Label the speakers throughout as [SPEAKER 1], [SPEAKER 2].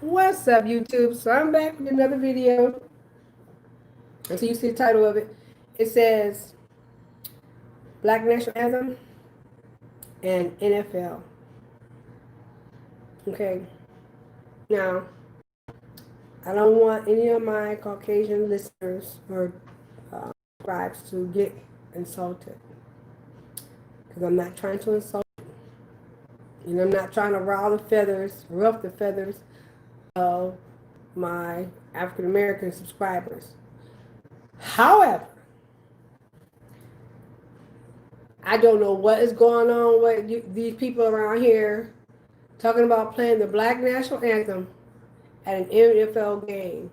[SPEAKER 1] What's up, YouTube? So I'm back with another video. And so you see the title of it. It says Black National Anthem and NFL. Okay. Now, I don't want any of my Caucasian listeners or subscribers to get insulted. Because I'm not trying to insult you. And I'm not trying to ruff the feathers of my African American subscribers. However, I don't know what is going on with these people around here talking about playing the Black National Anthem at an NFL game.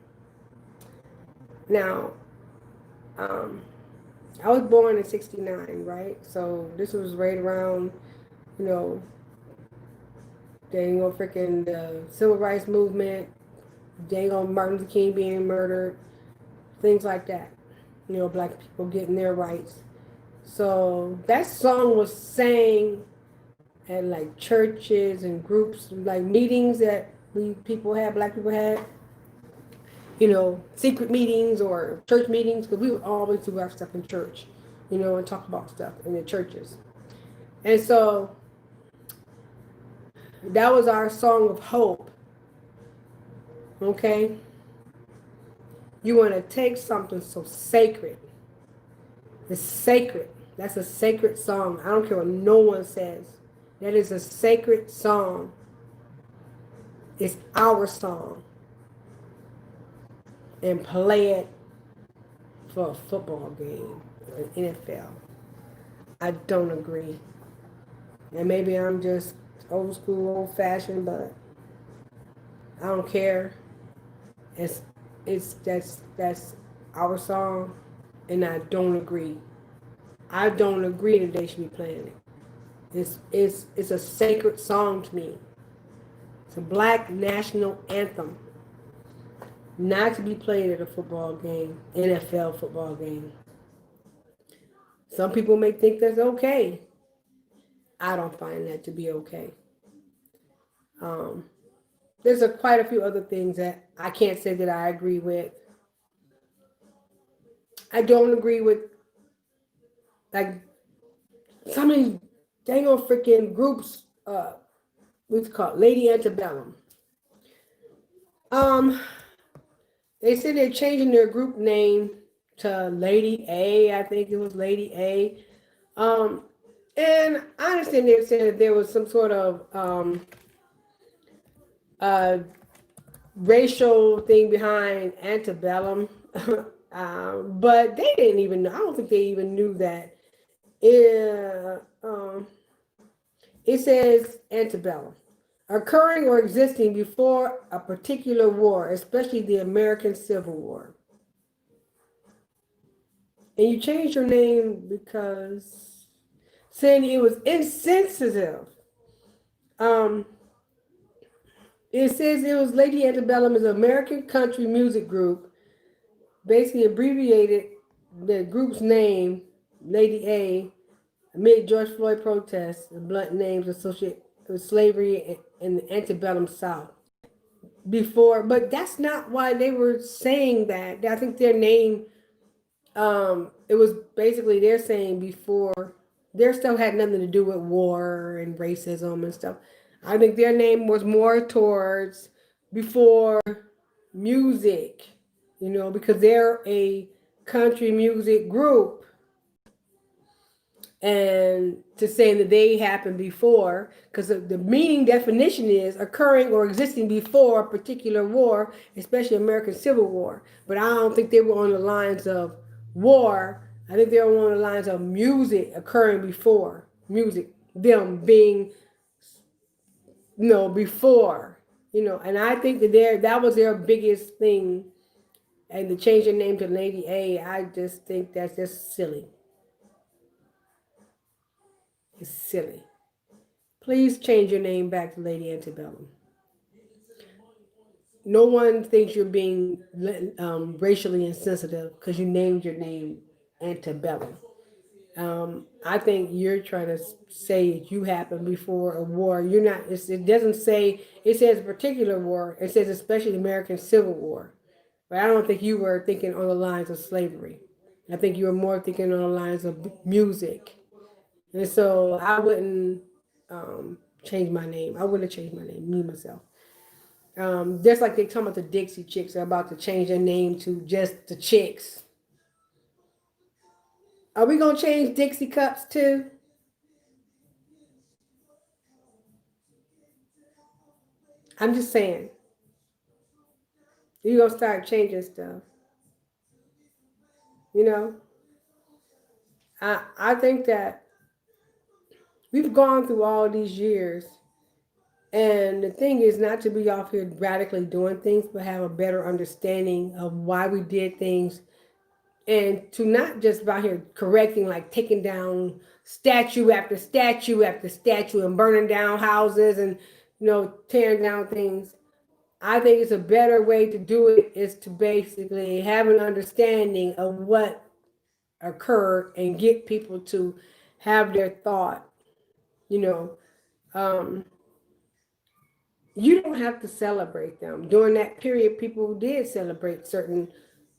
[SPEAKER 1] Now, I was born in '69, right? So this was right around, you know, freaking the civil rights movement, Martin Luther King being murdered, things like that. Black people getting their rights. So that song was sang at like churches and groups, like meetings that black people had, secret meetings or church meetings, because we would always do our stuff in church, and talk about stuff in the churches. And so that was our song of hope. Okay? You want to take something so sacred. It's sacred. That's a sacred song. I don't care what no one says. That is a sacred song. It's our song. And play it for a football game, an NFL. I don't agree. And maybe I'm just old school, old fashioned, but I don't care. That's our song, and I don't agree. I don't agree that they should be playing it. It's a sacred song to me. It's a Black national anthem. Not to be played at a football game, NFL football game. Some people may think that's okay. I don't find that to be okay. There's quite a few other things that I can't say that I agree with. I don't agree with, like, some of these dang old freaking groups, what's it called? Lady Antebellum. They said they're changing their group name to Lady A. I think it was Lady A. And I understand they said that there was some sort of racial thing behind antebellum, but they didn't even know. I don't think they even knew that. It says antebellum, occurring or existing before a particular war, especially the American Civil War. And you changed your name because saying it was insensitive. It says it was Lady Antebellum is an American country music group, basically abbreviated the group's name, Lady A, amid George Floyd protests and blunt names associated with slavery in the antebellum South. But that's not why they were saying that. I think their name, it was basically they're saying before, their stuff had nothing to do with war and racism and stuff. I think their name was more towards before music, because they're a country music group. And to say that they happened before, because the meaning definition is occurring or existing before a particular war, especially American Civil War. But I don't think they were on the lines of war. I think they were on the lines of music occurring before music, them being before, and I think that was their biggest thing. And to change their name to Lady A, I just think that's just silly. It's silly. Please change your name back to Lady Antebellum. No one thinks you're being racially insensitive because you named your name Antebellum. I think you're trying to say you happened before a war. You're not. It doesn't say. It says a particular war. It says especially the American Civil War. But I don't think you were thinking on the lines of slavery. I think you were more thinking on the lines of music. And so I wouldn't change my name. I wouldn't have changed my name, me myself. Just like they talking about the Dixie Chicks are about to change their name to just the Chicks. Are we gonna change Dixie Cups too? I'm just saying. You're gonna start changing stuff. You know? I think that we've gone through all these years, and the thing is not to be off here radically doing things, but have a better understanding of why we did things, and to not just out here correcting, like taking down statue after statue after statue and burning down houses and tearing down things. I think it's a better way to do it is to basically have an understanding of what occurred and get people to have their thought. You know, um, you don't have to celebrate them. During that period, people did celebrate certain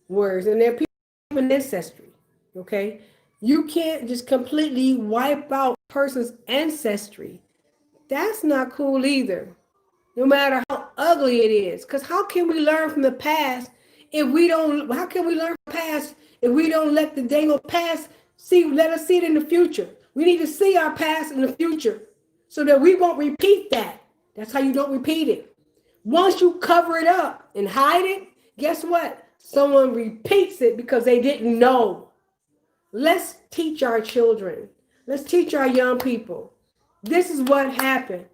[SPEAKER 1] words, and they're people in ancestry. Okay, you can't just completely wipe out a person's ancestry. That's not cool either. No matter how ugly it is, because how can we learn from the past if we don't? How can we learn from the past if we don't let the dang old past let us see it in the future? We need to see our past in the future so that we won't repeat that. That's how you don't repeat it. Once you cover it up and hide it, guess what? Someone repeats it because they didn't know. Let's teach our children. Let's teach our young people. This is what happened.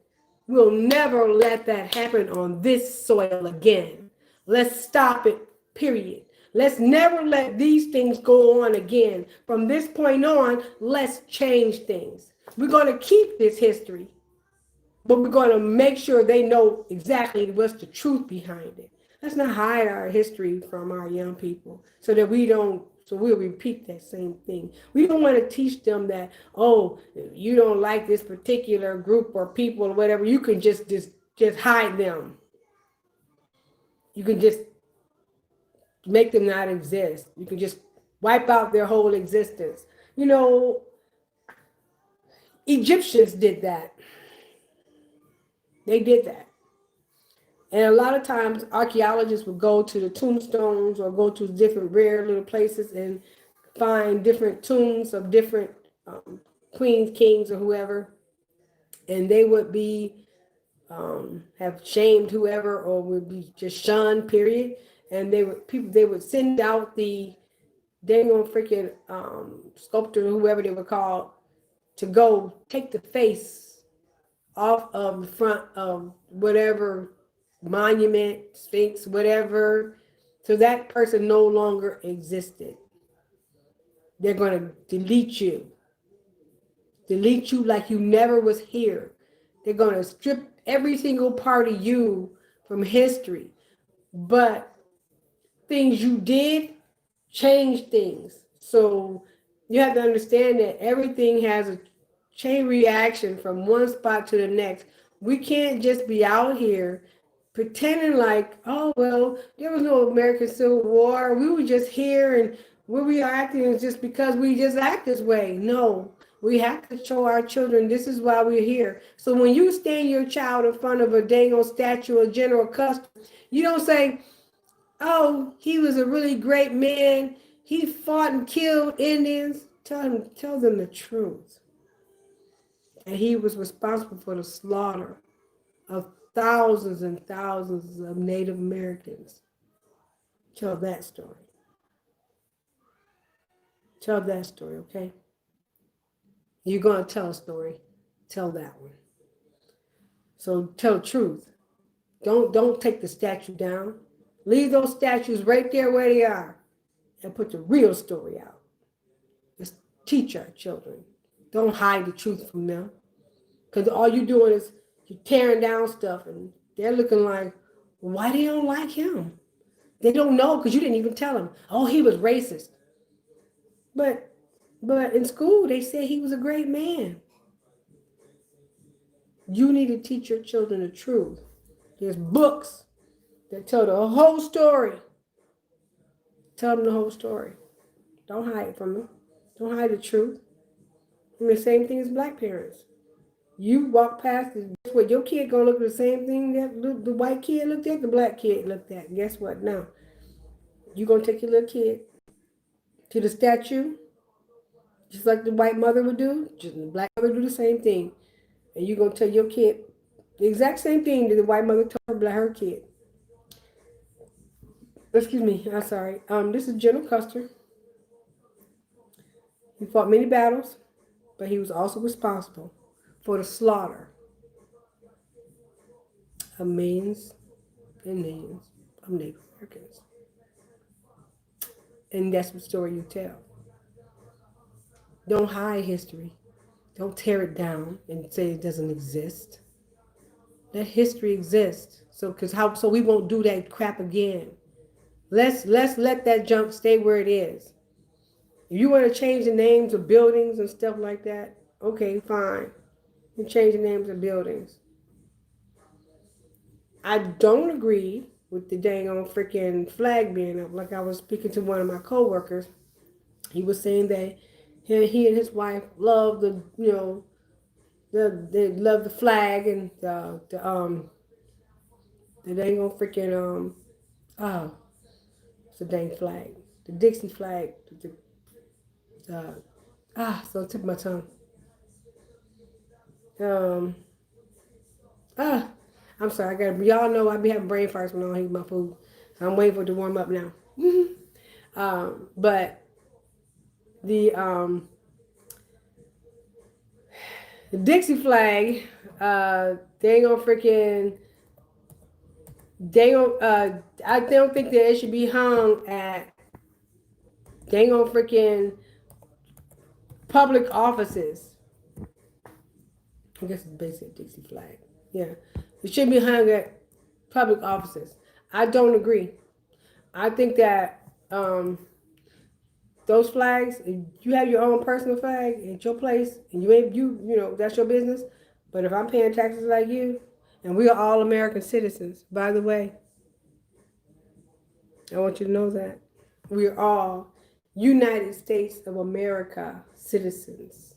[SPEAKER 1] We'll never let that happen on this soil again. Let's stop it, period. Let's never let these things go on again. From this point on, let's change things. We're going to keep this history, but we're going to make sure they know exactly what's the truth behind it. Let's not hide our history from our young people so that we'll repeat that same thing. We don't want to teach them that, oh, you don't like this particular group or people or whatever, you can just hide them. You can just make them not exist. You can just wipe out their whole existence. Egyptians did that. They did that. And a lot of times archaeologists will go to the tombstones or go to different rare little places and find different tombs of different queens, kings, or whoever. And they would be, have shamed whoever or would be just shunned, period. And they would send out the dang on freaking sculptor, whoever they were called, to go take the face off of the front of whatever monument, sphinx, whatever, so that person no longer existed. They're going to delete you like you never was here. They're going to strip every single part of you from history, but things you did change things. So you have to understand that everything has a chain reaction from one spot to the next. We can't just be out here pretending like, oh, well, there was no American Civil War. We were just here, and where we are acting is just because we just act this way. No, we have to show our children this is why we're here. So when you stand your child in front of a dang old statue of General Custer, you don't say, oh, he was a really great man. He fought and killed Indians. Tell them the truth. And he was responsible for the slaughter of thousands and thousands of Native Americans. Tell that story. Tell that story, okay? You're going to tell a story. Tell that one. So tell the truth. Don't take the statue down. Leave those statues right there where they are and put the real story out. Let's teach our children. Don't hide the truth from them. Because all you're doing is you're tearing down stuff and they're looking like, why they don't like him? They don't know because you didn't even tell them. Oh, he was racist. But But in school, they said he was a great man. You need to teach your children the truth. There's books that tell the whole story. Tell them the whole story. Don't hide it from them. Don't hide the truth. And the same thing as black parents. You walk past this, guess what? Your kid gonna look at the same thing that the white kid looked at, the black kid looked at. Guess what? Now, you gonna take your little kid to the statue, just like the white mother would do, just the black mother do the same thing. And you're gonna tell your kid the exact same thing that the white mother told her kid. Excuse me, I'm sorry. This is General Custer. He fought many battles, but he was also responsible for the slaughter of millions and millions of Native Americans. And that's the story you tell. Don't hide history. Don't tear it down and say it doesn't exist. Let history exist. So we won't do that crap again. Let's let that junk stay where it is. If you want to change the names of buildings and stuff like that, okay, fine. You change the names of buildings. I don't agree with the dang on freaking flag being up. Like I was speaking to one of my coworkers, he was saying that he and his wife love the they love the flag and the dang on freaking it's a dang flag, the Dixie flag, so it took my tongue. I'm sorry, y'all know I be having brain farts when I don't eat my food. So I'm waiting for it to warm up now. But the Dixie flag, they ain't gonna freaking, I don't think that it should be hung at, they ain't gonna freaking public offices. I guess it's basically a Dixie flag. Yeah. It shouldn't be hung at public offices. I don't agree. I think that those flags, if you have your own personal flag at your place, and that's your business. But if I'm paying taxes like you, and we are all American citizens, by the way, I want you to know that we are all United States of America citizens.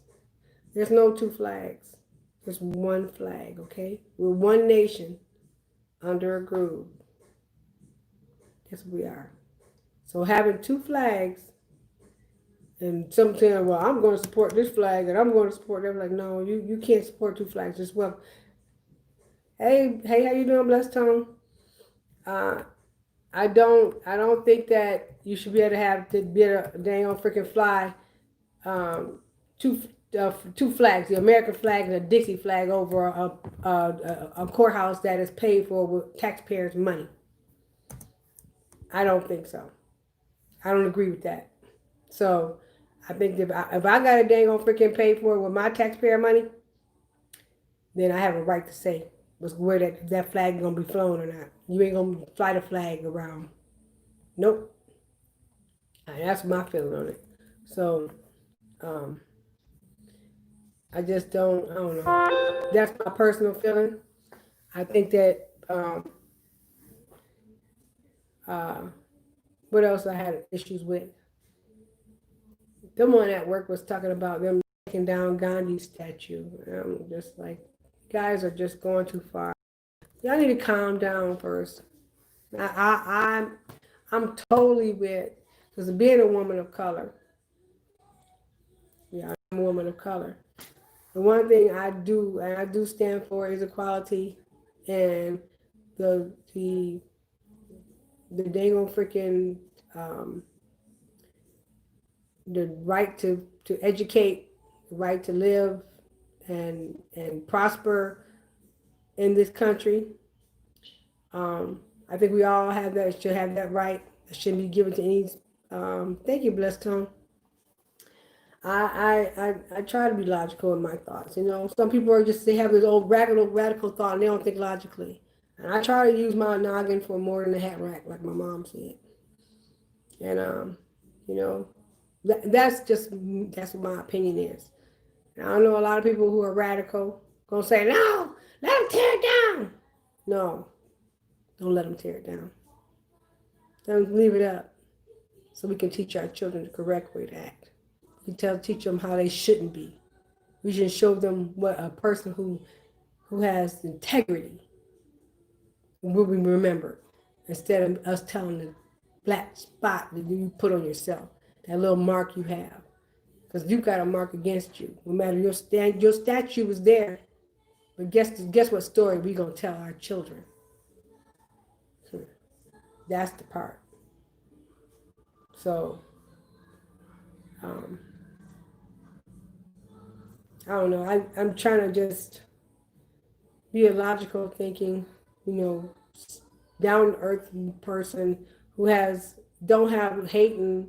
[SPEAKER 1] There's no two flags. There's one flag, okay? We're one nation under a groove. That's what we are. So having two flags, and some saying, well, I'm going to support this flag and I'm going to support that. Like, no, you can't support two flags as well. Hey, how you doing, Blessed Tone? I don't think that you should be able to be able to dang on freaking fly two flags, the American flag and the Dixie flag over a courthouse that is paid for with taxpayers' money. I don't think so. I don't agree with that. So I think if I got a dang on freaking pay for it with my taxpayer money, then I have a right to say where that flag is gonna be flown or not. You ain't gonna fly the flag around. Nope. That's my feeling on it. So I just don't. I don't know. That's my personal feeling. I think that. What else I had issues with? Someone at work was talking about them taking down Gandhi's statue. I'm just like, guys are just going too far. Y'all need to calm down first. I'm totally with, because being a woman of color, yeah, I'm a woman of color. The one thing I do stand for is equality, and the dang on freaking the right to educate, the right to live and prosper in this country. I think we all should have that right. It shouldn't be given to any. Thank you, Blessed Tone. I try to be logical in my thoughts. Some people they have this old radical thought and they don't think logically. And I try to use my noggin for more than a hat rack, like my mom said. And That's what my opinion is. And I know a lot of people who are radical gonna say, no, let them tear it down. No, don't let them tear it down. Let them leave it up so we can teach our children the correct way to act. We can teach them how they shouldn't be. We should show them what a person who has integrity will be remembered, instead of us telling the black spot that you put on yourself, that little mark you have. Because you got a mark against you. No matter your statue was there, but guess what story we gonna tell our children? That's the part. So I don't know. I'm trying to just be a logical thinking, down to earth person who don't have hate in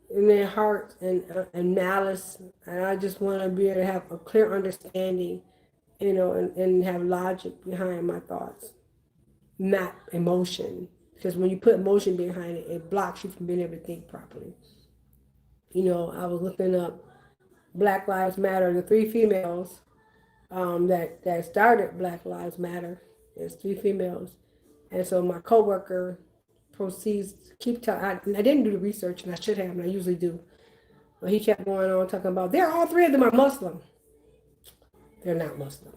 [SPEAKER 1] their heart and malice, and I just want to be able to have a clear understanding, and have logic behind my thoughts, not emotion. Because when you put emotion behind it, it blocks you from being able to think properly. I was looking up Black Lives Matter, the three females that started Black Lives Matter. There's three females. And so my coworker proceeds to keep telling, I didn't do the research, and I should have, and I usually do. But he kept going on talking about, all three of them are Muslim. They're not Muslim.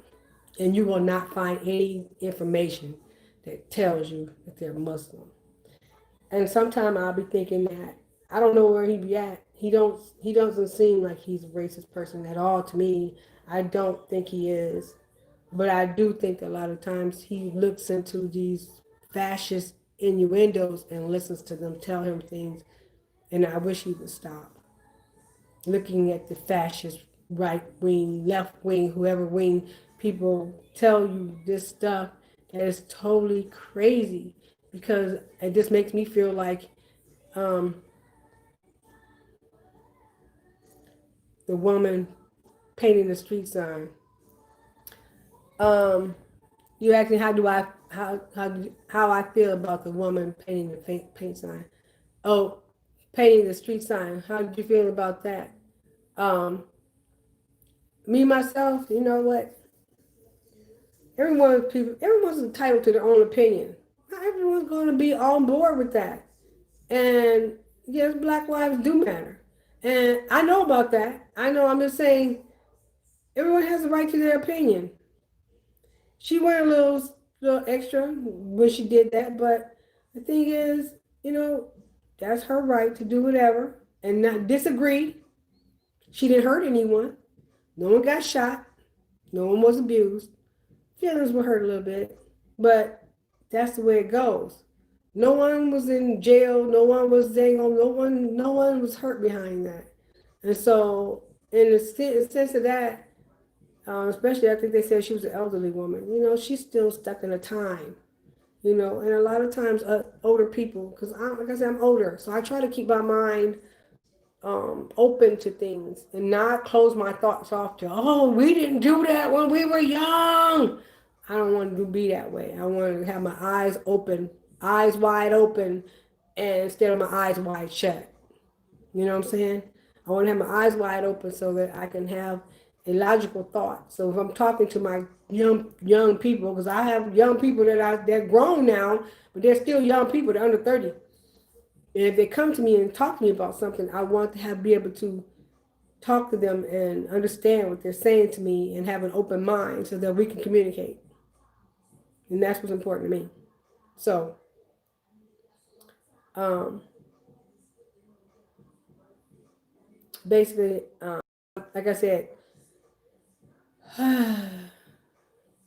[SPEAKER 1] And you will not find any information that tells you that they're Muslim. And sometimes I'll be thinking that I don't know where he be at. He doesn't seem like he's a racist person at all to me. I don't think he is. But I do think a lot of times he looks into these fascist innuendos and listens to them tell him things. And I wish he would stop looking at the fascist right wing, left wing, whoever wing people tell you this stuff that is totally crazy, because it just makes me feel like the woman painting the street sign. You asked me how I feel about the woman painting the paint sign. Oh, painting the street sign. How did you feel about that? Me myself, you know what? Everyone's entitled to their own opinion. Not everyone's going to be on board with that. And yes, Black lives do matter. And I know about that. I'm just saying, everyone has the right to their opinion. She went a little extra when she did that, but the thing is, that's her right to do whatever and not disagree. She didn't hurt anyone. No one got shot. No one was abused. Feelings were hurt a little bit, but that's the way it goes. No one was in jail. No one was no one was hurt behind that. And so, in the sense of that, especially I think they said she was an elderly woman. She's still stuck in a time. And a lot of times older people, because like I said, I'm older, so I try to keep my mind open to things and not close my thoughts off to, we didn't do that when we were young. I don't want to be that way. I want to have my eyes open, eyes wide open, and instead of my eyes wide shut. You know what I'm saying? I want to have my eyes wide open so that I can have a logical thought. So if I'm talking to my young people, because I have young people they're grown now, but they're still young people, they're under 30. And if they come to me and talk to me about something, I want to be able to talk to them and understand what they're saying to me and have an open mind so that we can communicate. And that's what's important to me. So, basically, like I said,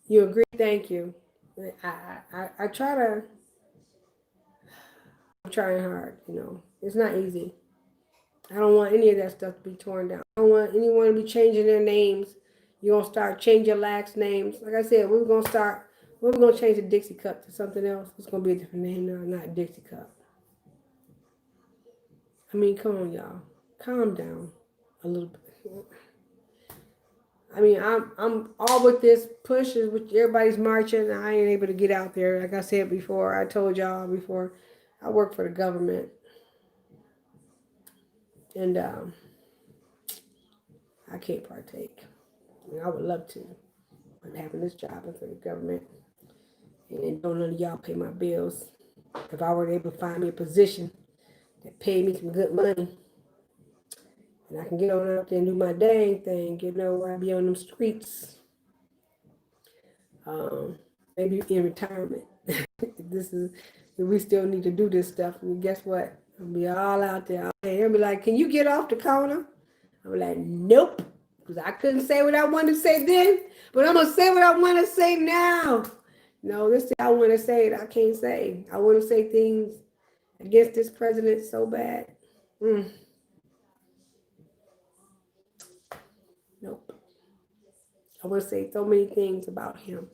[SPEAKER 1] you agree? Thank you. I try to. I'm trying hard. It's not easy. I don't want any of that stuff to be torn down. I don't want anyone to be changing their names. You're gonna start changing your last names. Like I said, we're gonna change the Dixie Cup to something else. It's gonna be a different name now, not Dixie Cup. I mean, come on, y'all. Calm down a little bit. I mean, I'm all with this push, with everybody's marching. I ain't able to get out there. Like I said before, I told y'all before, I work for the government. And I can't partake. I would love to. But having this job for the government and don't none of y'all pay my bills. If I were able to find me a position that paid me some good money, and I can get on out there and do my dang thing, where I be on them streets, maybe in retirement. This is, we still need to do this stuff. And guess what? I'll be all out there. They'll be like, can you get off the corner? I'm like, nope. Because I couldn't say what I wanted to say then, but I'm going to say what I want to say now. No, this thing I want to say it, I can't say. I want to say things against this president so bad. Nope. I want to say so many things about him.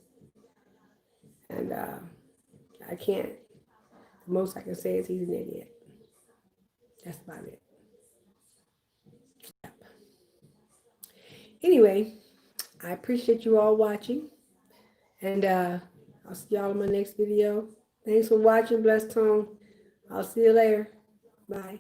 [SPEAKER 1] And I can't. The most I can say is he's an idiot. That's about it. Yep. Anyway, I appreciate you all watching. And I'll see y'all in my next video. Thanks for watching, Blessed Tone. I'll see you later. Bye.